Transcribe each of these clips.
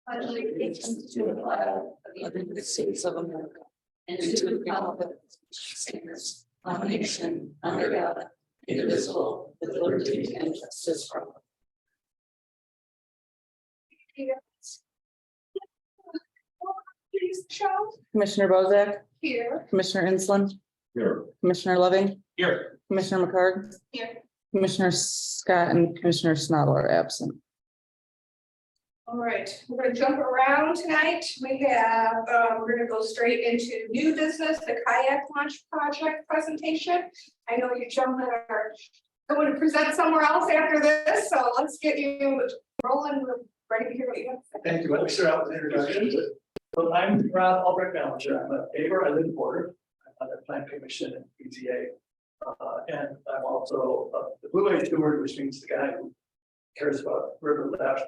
pledge allegiance to the flag of the United States of America and to the republic which stands one nation under God, indivisible, with liberty and justice for all. Commissioner Bozak, Here. Commissioner Insland, Here. Commissioner Loving, Here. Commissioner McCarg, Here. Commissioner Scott, and Commissioner Snodel are absent. All right, we're gonna jump around tonight. We're gonna go straight into new business, the kayak launch project presentation. I know you gentlemen are going to present somewhere else after this, so let's get you rolling. We're ready to hear what you have to say. Thank you. Let me start out with an introduction. So I'm Rob Albrecht Manager. I'm a neighbor. I live in Porter. I'm on the Plan Commission and PTA. And I'm also the Blue Wave Steward, which means the guy who cares about river left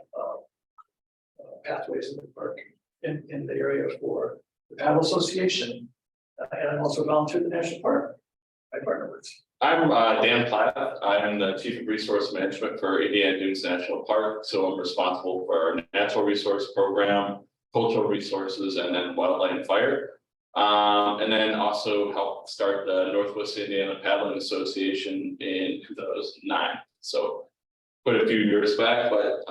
pathways in the park in the area for the Paddle Association. And I'm also a volunteer at the National Park. I partner with. I'm Dan Platt. I'm the Chief of Resource Management for Indiana Dunes National Park. So I'm responsible for our natural resource program, cultural resources, and then wildlife and fire. And then also helped start the Northwest Indiana Paddling Association in 2009. So quite a few years back, but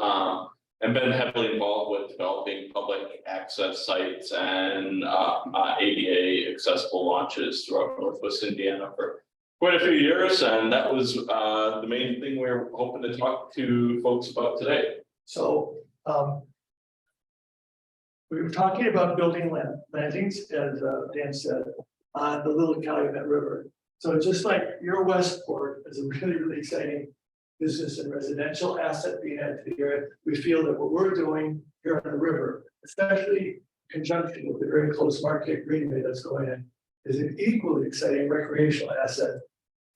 I've been heavily involved with developing public access sites and ADA accessible launches throughout Northwest Indiana for quite a few years. And that was the main thing we're hoping to talk to folks about today. So we were talking about building landings, as Dan said, on the Little Calumet River. So just like your Westport is a really, really exciting business and residential asset being added to the area, we feel that what we're doing here on the river, especially in conjunction with the very close Marquette Greenway that's going in, is an equally exciting recreational asset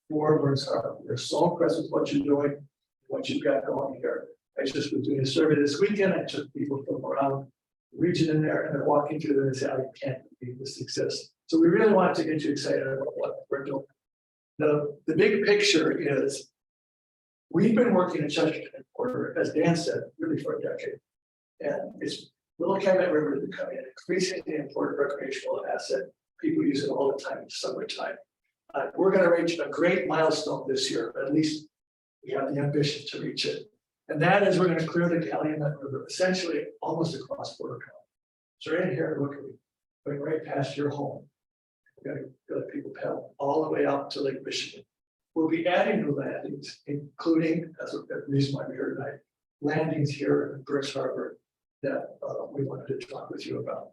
for Burns Harbor. We're so impressed with what you're doing, what you've got going here. I just was doing a survey this weekend. I took people from around the region in there, and they're walking through there and say, I can't believe this exists. So we really want to get you excited about what we're doing. The big picture is we've been working in Chesterton and Porter, as Dan said, really for a decade. And it's Little Calumet River is becoming an increasingly important recreational asset. People use it all the time in the summertime. We're going to reach a great milestone this year, at least we have the ambition to reach it. And that is we're going to clear the Calumet River, essentially almost across Porter County. So right here, look at me, going right past your home. We're going to let people paddle all the way out to Lake Michigan. We'll be adding new landings, including, as a reason why we're here tonight, landings here in Burns Harbor that we wanted to talk with you about.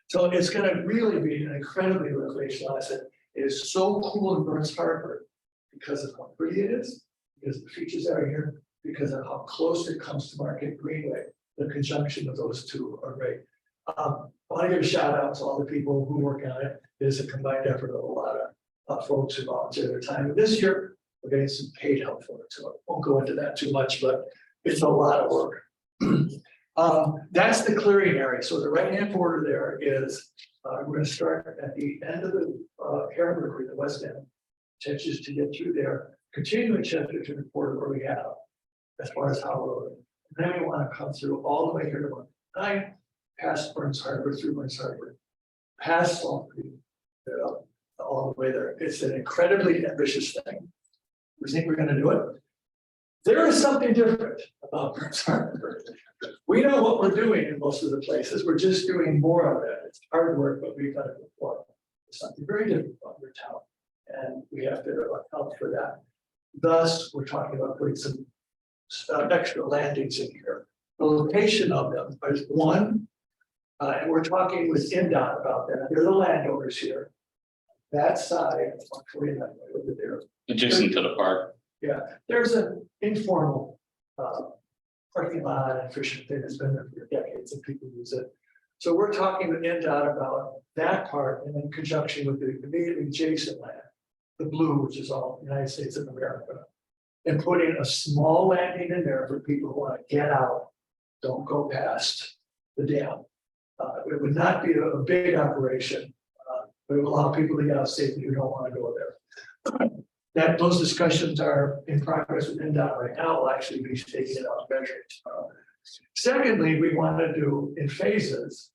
So it's going to really be an incredibly recreational asset. It is so cool in Burns Harbor because of how pretty it is, because the features are here, because of how close it comes to Marquette Greenway. The conjunction of those two are great. I want to give a shout out to all the people who work on it. It is a combined effort of a lot of folks who volunteer their time. And this year, we're getting some paid help for it. So I won't go into that too much, but it's a lot of work. That's the clearing area. So the right-hand border there is, we're going to start at the end of the Harbor, the west end, chances to get through there, continuing Chesterton to the border where we have, as far as how we're and then we want to come through all the way here to 9, past Burns Harbor, through Burns Harbor, past Salt Creek, all the way there. It's an incredibly ambitious thing. We think we're going to do it. There is something different about Burns Harbor. We know what we're doing in most of the places. We're just doing more of it. It's hard work, but we've done it before. It's something very different about your town, and we have to account for that. Thus, we're talking about putting some extra landings in here. The location of them is one, and we're talking with NDOT about that. They're the landowners here. That side, over there, Adjacent to the park. yeah, there's an informal parking lot and fishing thing that's been there for decades and people use it. So we're talking with NDOT about that part and in conjunction with the immediately adjacent land, the blue, which is all United States of America, and putting a small landing in there for people who want to get out, don't go past the dam. It would not be a big operation, but it will allow people to get out safely who don't want to go there. Those discussions are in progress with NDOT right now. We'll actually be taking it out measuring tomorrow. Secondly, we want to do in phases,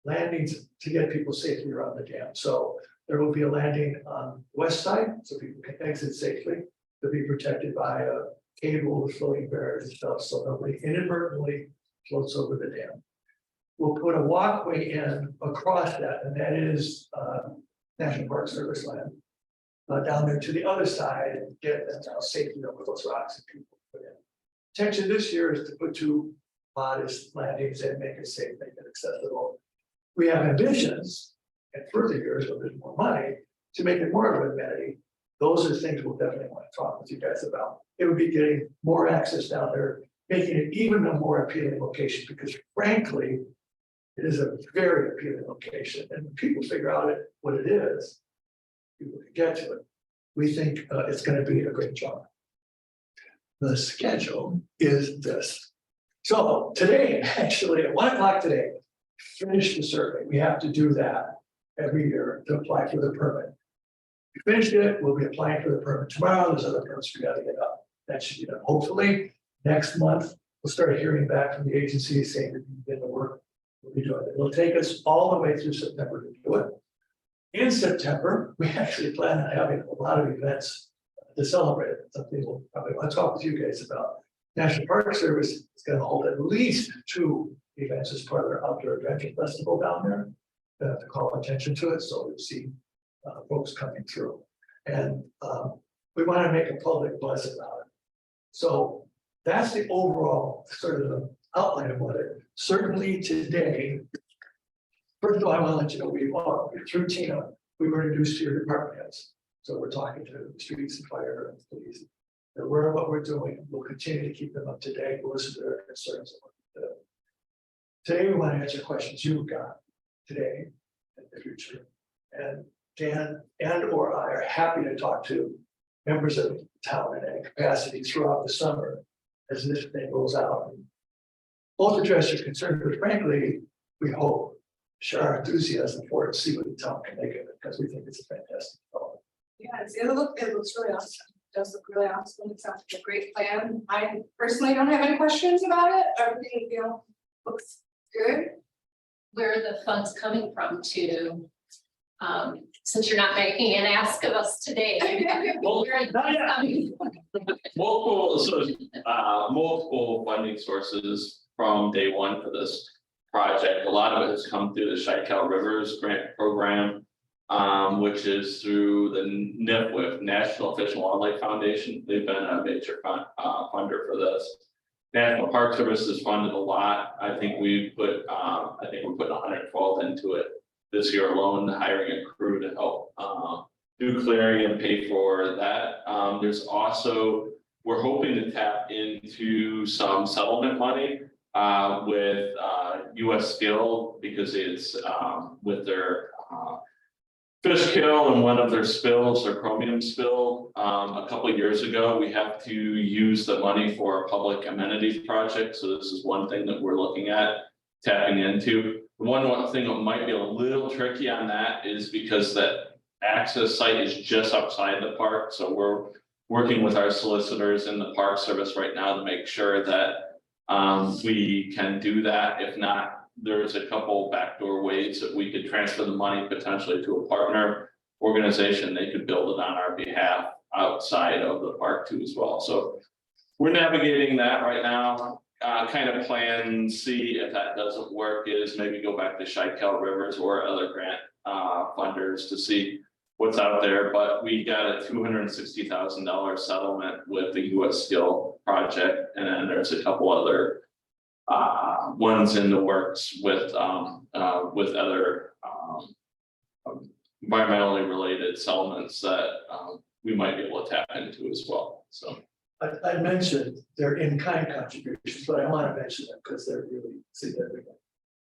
landings to get people safely around the dam. So there will be a landing on the west side, so people can exit safely. They'll be protected by a cable with floating barriers and stuff, so nobody inadvertently floats over the dam. We'll put a walkway in across that, and that is National Park Service land. Down there to the other side and get them down safely over those rocks that people put in. Intention this year is to put 2 modest landings and make it safe, make it accessible. We have ambitions in further years when there's more money to make it more of an amenity. Those are things we'll definitely want to talk with you guys about. It would be getting more access down there, making it even a more appealing location, because frankly, it is a very appealing location, and when people figure out what it is, people can get to it. We think it's going to be a great job. The schedule is this. So today, actually, at 1 o'clock today, finish the survey. We have to do that every year to apply for the permit. We finished it, we'll be applying for the permit tomorrow. There's other permits we got to get up. That should be done. Hopefully, next month, we'll start hearing back from the agency saying that we've done the work. We'll be doing it. It'll take us all the way through September to do it. In September, we actually plan on having a lot of events to celebrate it. Something we'll probably want to talk with you guys about. National Park Service is going to hold at least 2 events as part of their outdoor adventure festival down there. They have to call attention to it, so you'll see folks coming through. And we want to make a public buzz about it. So that's the overall sort of the outline of what it. Certainly today, first of all, I want to let you know we're through Tina, we were introduced to your department heads. So we're talking to the streets and fire and police. They're aware of what we're doing. We'll continue to keep them up to date. We'll listen to their concerns. Today, we want to answer questions you've got today and the future. And Dan and or I are happy to talk to members of the town in any capacity throughout the summer as this thing rolls out. Both address your concerns, but frankly, we hope share our enthusiasm for it, see what the town can make of it, because we think it's a fantastic development. Yeah, it looks really awesome. It does look really awesome. It sounds like a great plan. I personally don't have any questions about it. Everything, looks good. Where are the funds coming from to, since you're not making an ask of us today? Well, where are the funds coming from? Multiple funding sources from day one for this project. A lot of it has come through the Chi-Cal Rivers Grant Program, which is through the NIFWF, National Fish and Wildlife Foundation. They've been a major funder for this. National Park Service has funded a lot. I think we put, we're putting 112 into it this year alone, hiring a crew to help do clearing and pay for that. There's also, we're hoping to tap into some settlement money with US Skill, because it's with their fish kill and one of their spills, their chromium spill, a couple of years ago. We have to use the money for a public amenities project. So this is one thing that we're looking at tapping into. One thing that might be a little tricky on that is because that access site is just outside the park. So we're working with our solicitors in the Park Service right now to make sure that we can do that. If not, there's a couple backdoor ways that we could transfer the money potentially to a partner organization. They could build it on our behalf outside of the park too as well. So we're navigating that right now. Kind of plan C, if that doesn't work, is maybe go back to Chi-Cal Rivers or other grant funders to see what's out there. But we got a $260,000 settlement with the US Skill project, and then there's a couple other ones in the works with other environmentally related settlements that we might be able to tap into as well. So I mentioned their in-kind contributions, but I want to mention them because they're really significant.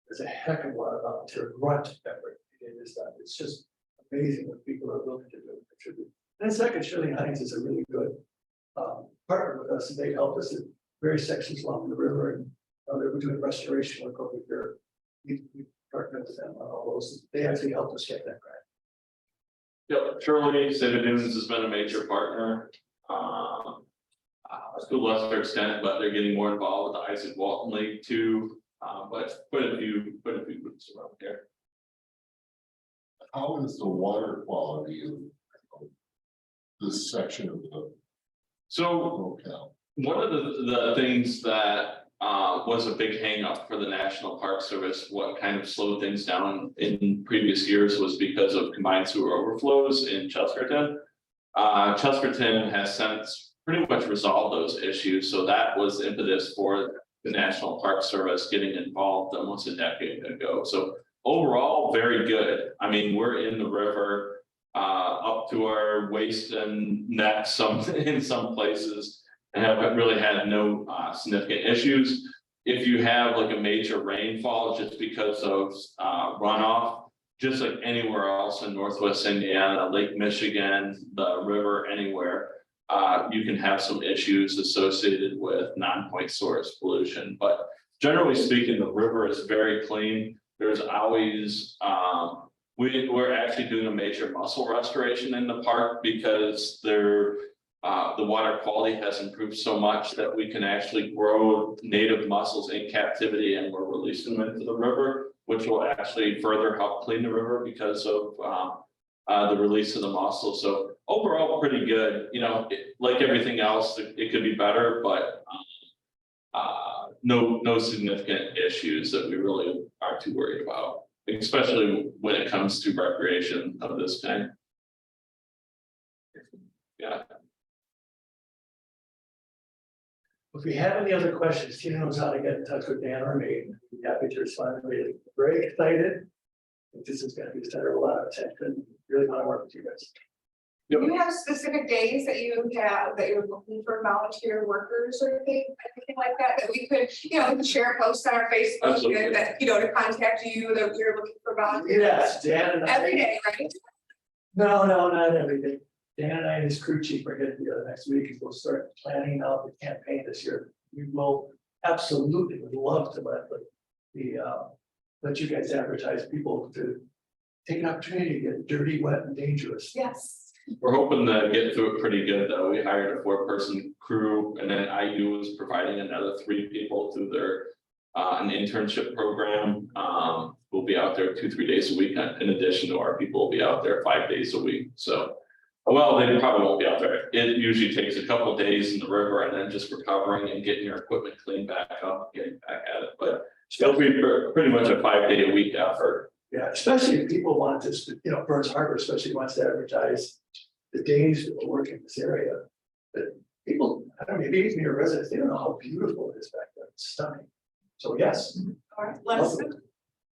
There's a heck of a lot of volunteer grunt effort in this stuff. It's just amazing what people are willing to do and contribute. And second, Shirley Hines is a really good partner with us, and they helped us in various sections along the river, and they were doing restoration work over here. We partnered with them on all those. They actually helped us get that grant. yep, Shirley Save Dunes has been a major partner. To a lesser extent, but they're getting more involved with Isaac Walton Lake too, but quite a few groups around here. How is the water quality of this section of the So locale? one of the things that was a big hang up for the National Park Service, what kind of slowed things down in previous years was because of combined sewer overflows in Chesterton. Chesterton has since pretty much resolved those issues, so that was the impetus for the National Park Service getting involved almost a decade ago. So overall, very good. I mean, we're in the river up to our waist and neck in some places, and have really had no significant issues. If you have like a major rainfall just because of runoff, just like anywhere else in Northwest Indiana, Lake Michigan, the river, anywhere, you can have some issues associated with non-point source pollution. But generally speaking, the river is very clean. There's always, we're actually doing a major mussel restoration in the park because the water quality has improved so much that we can actually grow native mussels in captivity, and we're releasing them into the river, which will actually further help clean the river because of the release of the mussels. So overall, pretty good. You know, like everything else, it could be better, but no significant issues that we really are too worried about, especially when it comes to recreation of this kind. Yeah. If we have any other questions, Tina knows how to get in touch with Dan or me. We'd be happy to respond. We're very excited. This is going to be the center of a lot of attention. Really want to work with you guys. Do you have specific days that you have that you're looking for volunteer workers or anything like that we could, you know, share posts on our Facebook Absolutely. that, you know, to contact you that you're looking for volunteers? Yes, Dan and I. Every day, right? No, not every day. Dan and I and his crew chief are getting together next week, and we'll start planning out the campaign this year. We will absolutely would love to let you guys advertise people to take an opportunity to get dirty, wet, and dangerous. Yes. We're hoping to get through it pretty good, though. We hired a 4-person crew, and then IU is providing another 3 people through their an internship program. We'll be out there 2-3 days a week. In addition to our people will be out there 5 days a week. So, well, they probably won't be out there. It usually takes a couple of days in the river, and then just recovering and getting your equipment cleaned back up, getting back at it. But it'll be pretty much a 5-day-a-week effort. Yeah, especially if people want to, you know, Burns Harbor especially wants to advertise the days that we work in this area. But people, I don't know, maybe even your residents, they don't know how beautiful it is back there. It's stunning. So yes. All right, let's.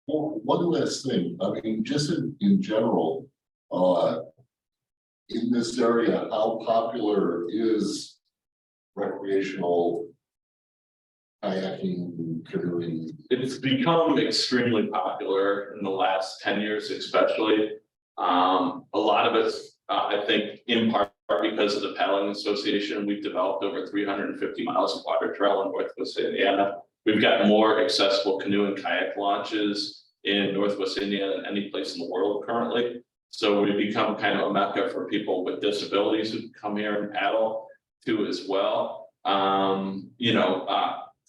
Well, one last thing, I mean, just in general, in this area, how popular is recreational kayaking, canoeing? It's become extremely popular in the last 10 years, especially. A lot of it's, I think, in part because of the Paddling Association. We've developed over 350 miles of water trail in Northwest Indiana. We've got more accessible canoe and kayak launches in Northwest Indiana than any place in the world currently. So we've become kind of a mecca for people with disabilities who come here and paddle too as well. You know,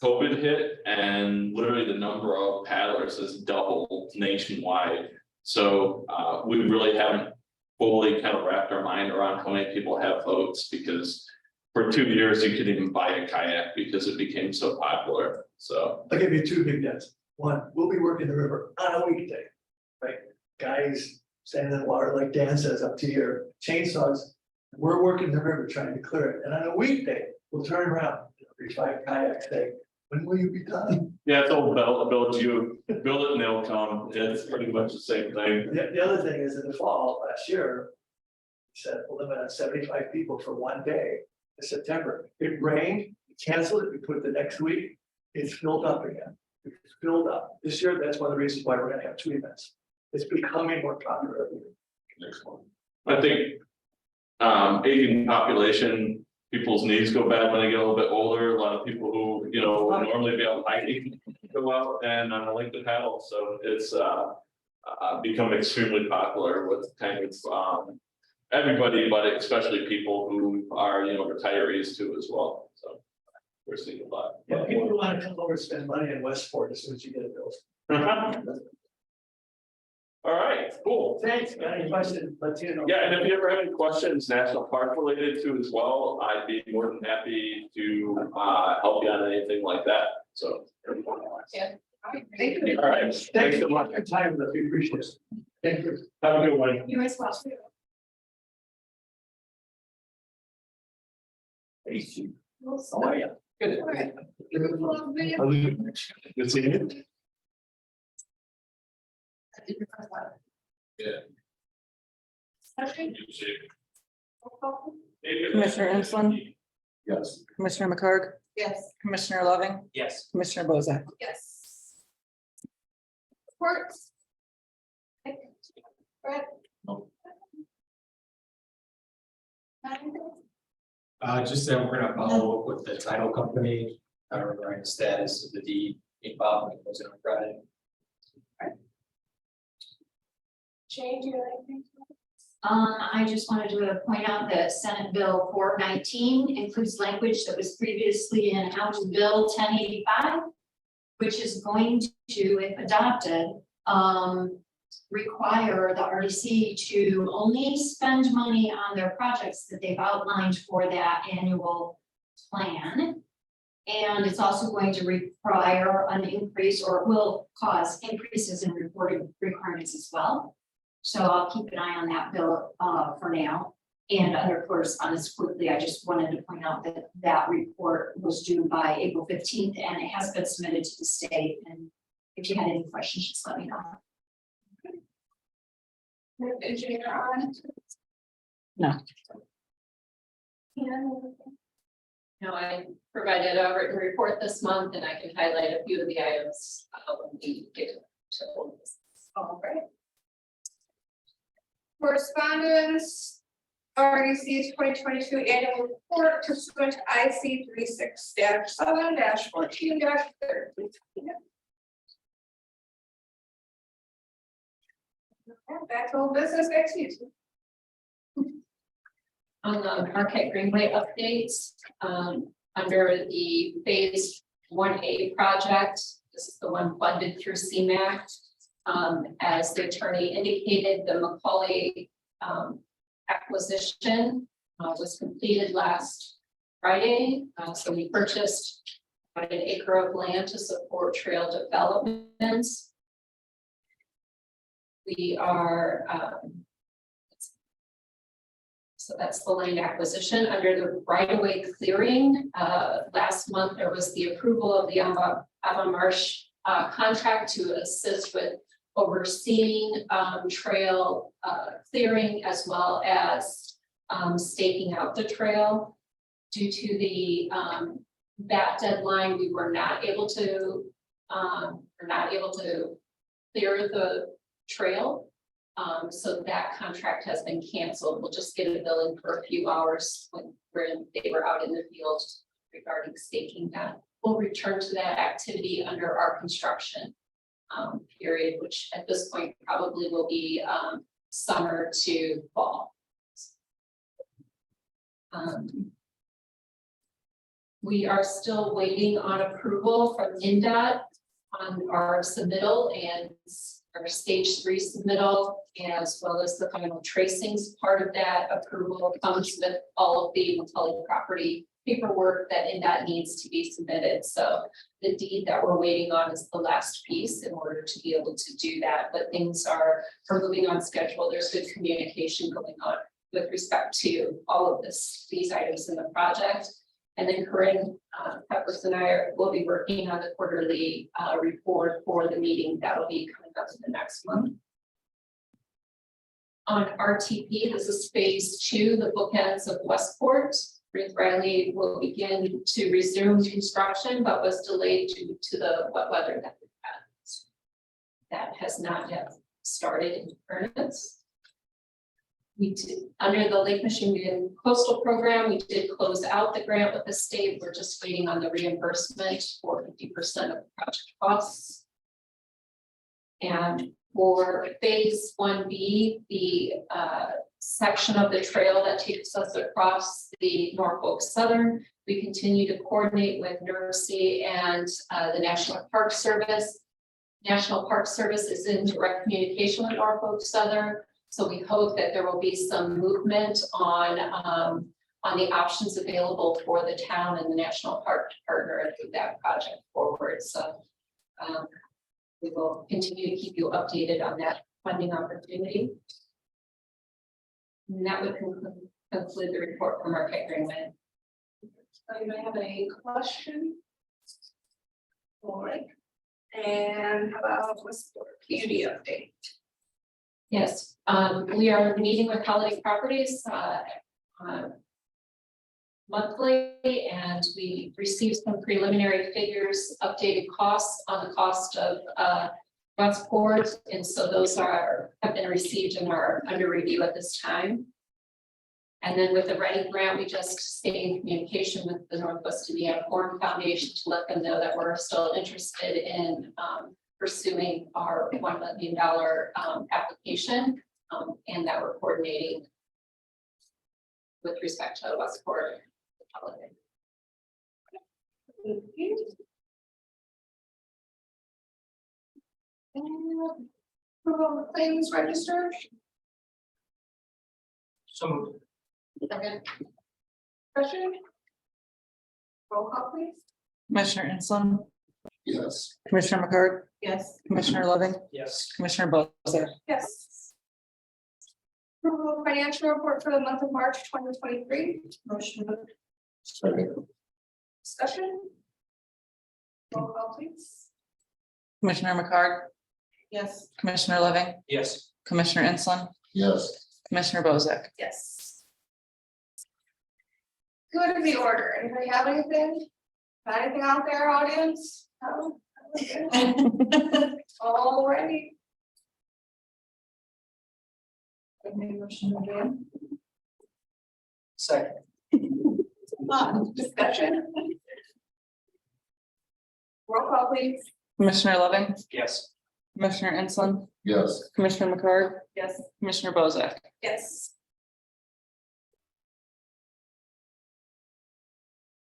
COVID hit, and literally the number of paddlers has doubled nationwide. So we really haven't fully kind of wrapped our mind around how many people have boats, because for 2 years you couldn't even buy a kayak because it became so popular. So I'll give you 2 big bets. One, we'll be working the river on a weekday, right? Guys standing in the water, like Dan says, up to here, chainsaws. We're working the river trying to clear it. And on a weekday, we'll turn around, every 5 kayaks, say, when will you be done? yeah, it's all build you, build it and they'll come. It's pretty much the same thing. The other thing is, in the fall last year, we said we'll limit on 75 people for one day in September. It rained, we canceled it, we put it the next week. It's filled up again. It's filled up. This year, that's one of the reasons why we're gonna have 2 events. It's becoming more popular every year. Next one. I think aging population, people's knees go bad when they get a little bit older. A lot of people who, you know, would normally be out hiking go out and link the paddle. So it's become extremely popular with kind of everybody, but especially people who are, you know, retirees too as well. So we're seeing a lot. Yeah, people who want to come over and spend money in Westport as soon as you get a bill. All right, cool. Thanks, any question, let you know. Yeah, and if you ever have any questions, national park related to as well, I'd be more than happy to help you on anything like that, so. Thank you. All right, Thanks so much for your time, we appreciate it. Thank you. have a good one. You as well. Hey, Steve. How are you? Good. All right. Good seeing you. Yeah. Commissioner Ensland? Yes. Commissioner McCarg? Yes. Commissioner Loving? Yes. Commissioner Bozak? Yes. Reports. Brett? No. Just that we're gonna follow up with the title company, regarding the status of the deed being filed when it goes in on Friday. Jane, do you have anything? I just wanted to point out that Senate Bill 419 includes language that was previously in House Bill 1085, which is going to, if adopted, require the RDC to only spend money on their projects that they've outlined for that annual plan. And it's also going to require an increase, or it will cause increases in reporting requirements as well. So I'll keep an eye on that bill for now. And under correspondence quickly, I just wanted to point out that that report was due by April 15th and it has been submitted to the state. And if you had any questions, just let me know. Engineer on? No. Yeah. No, I provided a written report this month and I can highlight a few of the items when we get to hold this. All right. Correspondence, RDC's 2022 annual report pursuant to IC 36-7-14-13. Back to old business, back to you. On the Marquette Greenway updates, under the phase 1A project, this is the one funded through CMAQ. As the attorney indicated, the Macaulay acquisition was completed last Friday. So we purchased about an acre of land to support trail developments. We are so that's the land acquisition. Under the right-of-way clearing, last month there was the approval of the Ava Marsh contract to assist with overseeing trail clearing as well as staking out the trail. Due to the that deadline, we were not able to clear the trail. So that contract has been canceled. We'll just get a billing for a few hours when they were out in the field regarding staking that. We'll return to that activity under our construction period, which at this point probably will be summer to fall. We are still waiting on approval from NDOT on our submittal and our stage 3 submittal, as well as the final tracings. Part of that approval comes with all of the Macaulay property paperwork that NDOT needs to be submitted. So the deed that we're waiting on is the last piece in order to be able to do that, but things are moving on schedule. There's good communication going on with respect to all of these items in the project. And then Corinne Peppers and I will be working on the quarterly report for the meeting that will be coming up in the next month. On RTP, this is phase 2, the bookends of Westport. Ruth Riley will begin to resume construction, but was delayed due to the wet weather that we've had. That has not yet started in earnest. We did, under the Lake Michigan Coastal Program, we did close out the grant with the state. We're just waiting on the reimbursement for 50% of the project costs. And for phase 1B, the section of the trail that takes us across the Norfolk Southern We continue to coordinate with NERC and the National Park Service. National Park Service is in direct communication with Norfolk Southern, so we hope that there will be some movement on the options available for the town and the National Park to partner and move that project forward. So we will continue to keep you updated on that funding opportunity. And that would conclude the report from our agreement. Anybody have any question? All right. And how about Westport community update? Yes, we are meeting with Holiday Properties monthly, and we received some preliminary figures, updated costs on the cost of Westport, and so those have been received and are under review at this time. And then with the Ready Grant, we just stayed in communication with the Northwest Indiana Forum Foundation to let them know that we're still interested in pursuing our $1 million application, and that we're coordinating with respect to Westport. Thank you. And approval of claims register. So Second. Question? Roll call please. Commissioner Inslam, Yes. Commissioner McCart, Yes. Commissioner Loving, yes, Commissioner Bozak. Yes. Approval of financial report for the month of March 2023. Motion. Second. Discussion. Roll call please. Commissioner McCart, Yes. Commissioner Loving, yes. Commissioner Inslam, Yes. Commissioner Bozak. Yes. Good of the order. Anybody have anything? Got anything out there, audience? No? All righty. Second, Discussion. Roll call please. Commissioner Loving, yes. Commissioner Inslam, Yes. Commissioner McCart, Yes. Commissioner Bozak. Yes.